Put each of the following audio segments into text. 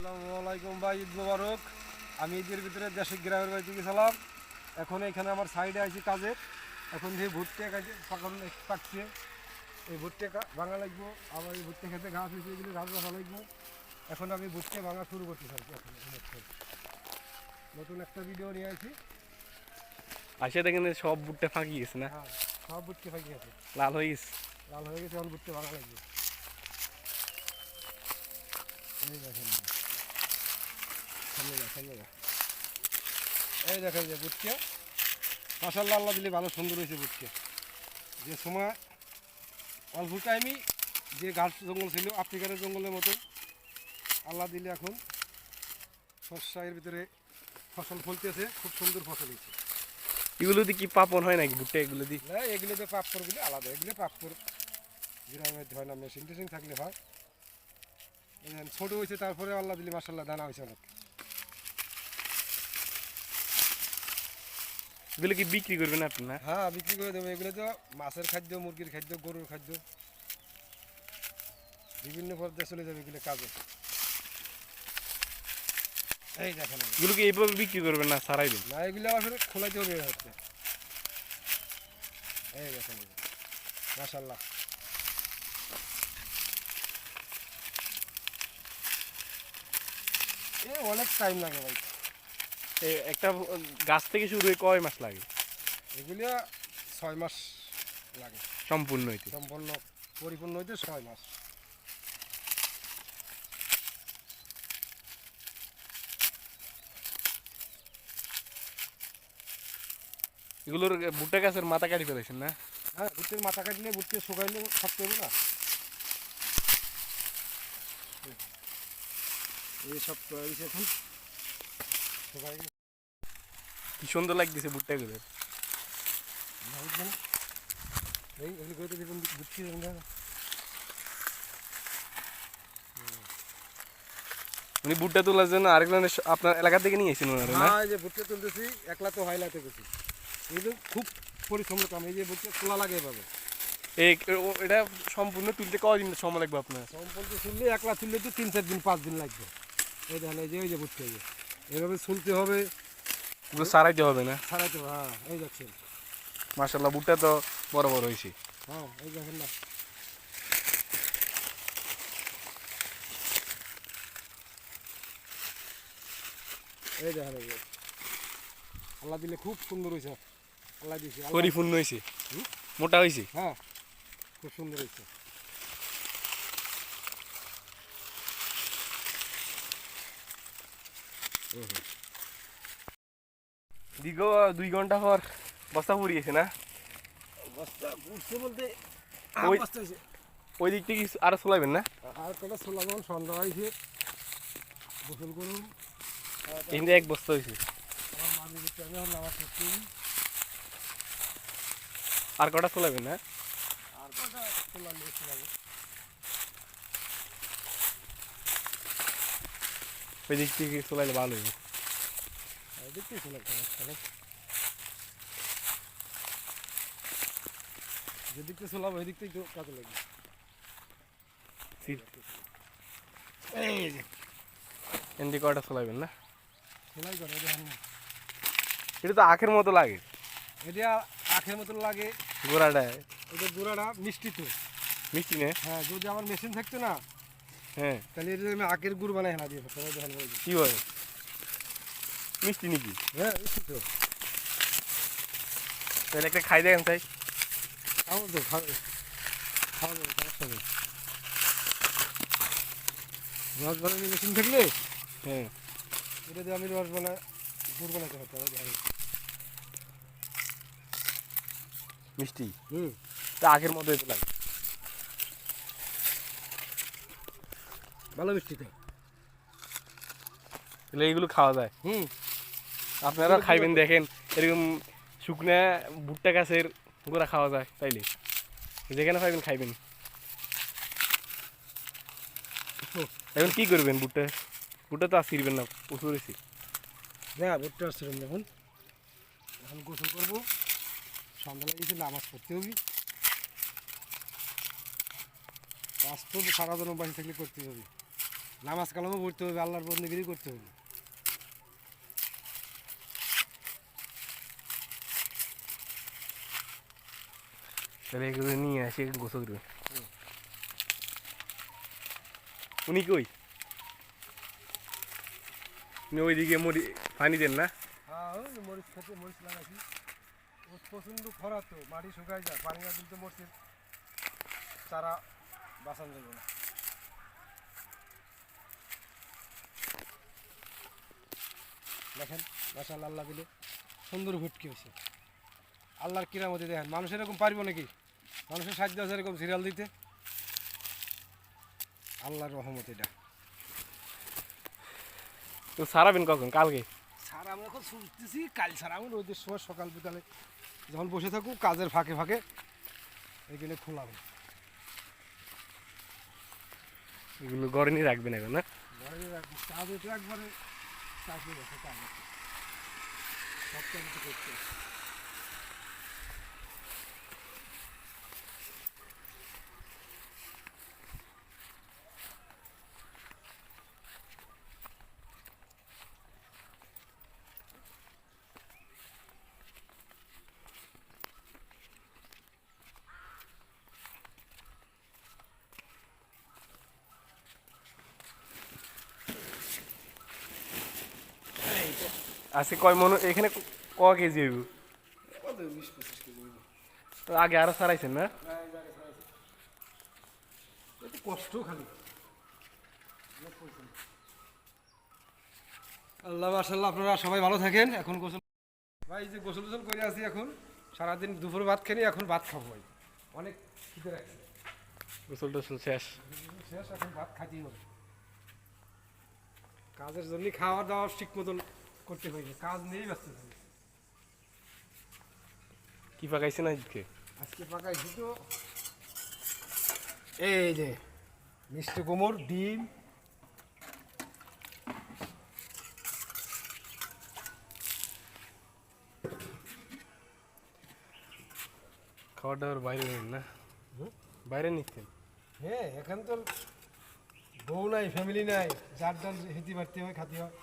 আসসালামাইকুম ভাই, ঈদ মোবারক। আমি ঈদের ভিতরে দেশের গ্রামের বাড়ি থেকে গেছিলাম। এখন এখানে আমার সাইডে আছি কাজে। এখন যে ভুট্টা পাকছে, এই ভুট্টা ভাঙা লাগবো। আবার এই ভুট্টা খেতে ঘাস হয়েছে, এগুলো ঘাস রাখা লাগবো। এখন আমি ভুট্টা ভাঙা শুরু করতে পারি। এখন নতুন একটা ভিডিও নিয়ে আসি। আসে দেখেন সব ভুট্টা ফাঁকি গেছে না? হ্যাঁ, সব ভুট্টা ফাঁকি আছে, লাল হয়ে গেছে। লাল হয়ে গেছে। এখন ভুট্টা ভাঙা লাগবে। এই দেখেন, এই দেখেন যে ভুট্টা মাশাআল্লাহ, আল্লাহ দিলে ভালো সুন্দর হয়েছে ভুট্টা। যে সময় অল্প টাইমই যে গাছ জঙ্গল ছিল আফ্রিকার জঙ্গলের মতো, আল্লাহ দিলে এখন শস্য এর ভিতরে ফসল ফলতেছে, খুব সুন্দর ফসল হয়েছে। এগুলো দিয়ে কি পাপন হয় নাকি ভুট্টা এগুলো দিয়ে? না, এগুলো তো পাপ্পরগুলো আলাদা, এগুলো পাপ্পর গ্রামের মধ্যে হয় না, মেশিন টেশিন থাকলে হয়। ছোট হয়েছে, তারপরে আল্লাহ দিলে মাশাআল্লাহ দানা হয়েছে অনেক। এগুলো কি বিক্রি করবেন আপনি না? হ্যাঁ, বিক্রি করে দেবো। এগুলো তো মাছের খাদ্য, মুরগির খাদ্য, গরুর খাদ্য, বিভিন্ন পর্যায়ে চলে যাবে এগুলো কাজে। এই দেখেন, এগুলো কি এইভাবে বিক্রি করবেন না সারাই দিন? না, এগুলো আসলে খোলাইতে হবে হচ্ছে। এই দেখেন মাশাআল্লাহ, এ অনেক টাইম লাগে ভাই। একটা গাছ থেকে শুরু হয়ে কয় মাস লাগে? এগুলো 6 মাস লাগে সম্পূর্ণ হইতে। সম্পূর্ণ পরিপূর্ণ হইতে 6 মাস। এগুলোর ভুট্টা গাছের মাথা কাটি ফেলেছেন না? হ্যাঁ, ভুট্টের মাথা কাটলে ভুট্টে শুকাইলে থাকতে হবে না, এই সব এখন শুকাই গেছে। কি সুন্দর লাগতেছে ভুট্টা গুলো। এই এগুলো করে দেখুন ভুট্টি উনি ভুট্টা তোলার জন্য আরেকজনের আপনার এলাকা থেকে নিয়ে এসেছেন ওনারা না? এই যে ভুট্টা তুলতেছি, একলা তো হাইলাইতে গেছি। কিন্তু খুব পরিশ্রমের কাম। এই যে ভুট্টা তোলা লাগে এভাবে। এটা সম্পূর্ণ তুলতে কয়দিন সময় লাগবে আপনার? সম্পূর্ণ তুললে, একলা তুললে তো 3-4 দিন 5 দিন লাগবে। এই দেখেন, এই যে ওই যে ভুট্টা, এই যে এভাবে শুনতে হবে, এগুলো সারাইতে হবে না? ছাড়াইতে হবে। হ্যাঁ, এই দেখছেন মাশাআল্লাহ, ভুট্টা তো বড় বড় হয়েছে। হ্যাঁ, এই দেখেন না, এই দেখেন, এই যে আল্লাহ দিলে খুব সুন্দর হয়েছে। আল্লাহ দিয়েছে, পরিপূর্ণ হয়েছে, মোটা হয়েছে। হ্যাঁ, খুব সুন্দর হয়েছে। দীর্ঘ 2 ঘন্টা পর বস্তা পুড়িয়েছে না? বস্তা উঠছে বলতে ওই বস্তা হয়েছে। ওই দিক থেকে আরো চলাইবেন না? আর কটা ছোলা যখন সন্ধ্যা হয়েছে, গোসল করুন। এখানে এক বস্তা হয়েছে। আমার মাঝে দিতে হবে, আমার নামাজ পড়তে হবে। আর কটা চলাইবেন না? আর কটা ছোলা নিয়ে চলাবো। ওই দিক থেকে চলাইলে ভালো হবে। দেখতেই ছোলা একটা যেদিকতে চলাবো ওই দিকতেই তো কাজে লাগবে। এই যে এখান কটা চলাইবেন না? সেলাই করে, দেখেন না, এটা তো আখের মতো লাগে। এটা আখের মতন লাগে। গোড়াটা এটা গুঁড়াটা মিষ্টি তো। মিষ্টি না? হ্যাঁ, যদি আমার মেশিন থাকতো না, হ্যাঁ। তাহলে এটা আমি আখের গুড় বানাই হেলা দিয়ে ফেলতাম। দেখেন, এই যে। কি হয় মিষ্টি নাকি? হ্যাঁ, মিষ্টি তো। তাহলে একটা খাই দেখেন তাই। খাওয়া তো খাওয়া খাওয়া যাবে, সমস্যা নেই। রস বানানি মেশিন থাকলে হ্যাঁ, এটা দিয়ে আমি রস বানা গুড় বানাতে পারতাম। দেখেন। মিষ্টি হুম, তা আখের মতো এতে লাগে। ভালো মিষ্টি তো। তাহলে এইগুলো খাওয়া যায়। হুম, আপনারা খাইবেন দেখেন, এরকম শুকনা ভুট্টা গাছের গোড়া খাওয়া যায় তাইলে যেখানে পাইবেন খাইবেন। এখন কি করবেন? ভুট্টা ভুট্টা তো আর ছিড়বেন না, প্রচুর হয়েছে। হ্যাঁ, ভুট্টা আসছিলাম যখন, এখন গোসল করবো। সন্ধ্যা লাগিয়েছে, নামাজ পড়তে হবে। কাজ তো সারা দিন বাড়ি থাকলে করতে হবে। নামাজ কালামও পড়তে হবে, আল্লাহর বন্দেগিরি করতে হবে। তাহলে এগুলো নিয়ে আসি গোসল করবে। উনি কই? উনি ওইদিকে পানি দেন না? হ্যাঁ ওই মরিচ খেতে মরিচ লাগাইছি। ও প্রচণ্ড খরা তো, মাটি শুকায় যায়, পানি না দিলে তো মরিচের চারা বাঁচানো যাবে না। দেখেন মাশাআল্লাহ, আল্লাহ দিলে সুন্দর ভুটকি হয়েছে। আল্লাহর কিরামতি দেখেন, মানুষ এরকম পারবো নাকি? মানুষের সাহায্য আছে এরকম সিরিয়াল দিতে? আল্লাহর রহমত এটা। তো সারাবেন কখন? কালকে? সার আমি এখন শুনতেছি কাল ছাড়া, আমি রোদের সময় সকাল বিকালে যখন বসে থাকুক কাজের ফাঁকে ফাঁকে এগুলো খোলাবো। এগুলো ঘরে নিয়ে রাখবেন এখন না? ঘরে রাখবো, কাজ এটা একবারে চাকরি বসে কাজ আছে, সব কাজ তো করতে হবে। আজকে কয় মন এখানে ক কেজি হইব? কত 20-25 কেজি হইবো। তো আগে আরো সারাইছেন না? একটু কষ্ট খালি। আল্লাহ মাশাআল্লাহ, আপনারা সবাই ভালো থাকেন। এখন গোসল, ভাই যে গোসল টোসল করে আছি, এখন সারাদিন দুপুর ভাত খেয়ে এখন ভাত খাবো ভাই, অনেক খিদে রাখছি। গোসল টোসল শেষ? শেষ, এখন ভাত খাইতেই হবে। কাজের জন্য খাওয়া দাওয়া ঠিক মতন করতে হয়েছে, কাজ নিয়েই ব্যস্ত থাকি। কি পাকাইছেন আজকে? আজকে পাকাইছি তো এই যে মিষ্টি কুমড়, ডিম, খাওয়া দাওয়ার বাইরে নেন না? বাইরে নিচ্ছেন? হ্যাঁ এখন তো বউ নাই, ফ্যামিলি নাই, যার যার হেঁটে বাড়তে হয়, খাতে হয়।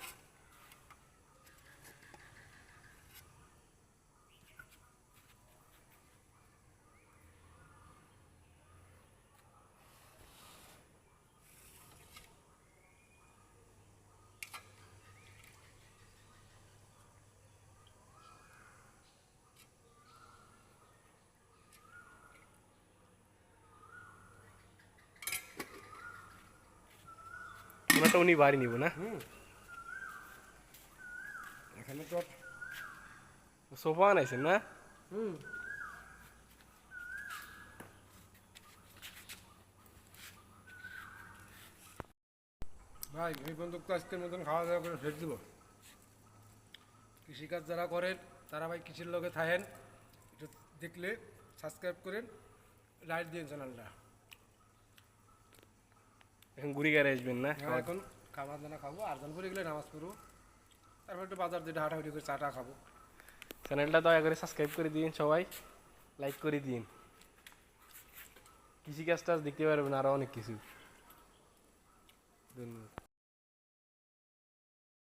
ওনাটা উনি বাড়ি নিব না? এখানে তো সোফা আনাইছেন না? হুম ভাই, এই পর্যন্ত তো আজকের মতন খাওয়া দাওয়া করে শেষ দিব। কৃষিকাজ যারা করেন তারা ভাই কৃষির লগে থাকেন, একটু দেখলে সাবস্ক্রাইব করেন, লাইক দিন চ্যানেলটা। এখন ঘুরি গাড়ি আসবেন না? এখন খাবার দানা খাবো, আর্জন করে গেলে নামাজ পড়বো, তারপর একটু বাজার দিয়ে হাঁটাহাঁটি করে চাটা খাবো। চ্যানেলটা দয়া করে সাবস্ক্রাইব করে দিন, সবাই লাইক করে দিন। কৃষিকাজ টাজ দেখতে পারবেন, আরো অনেক কিছু। ধন্যবাদ।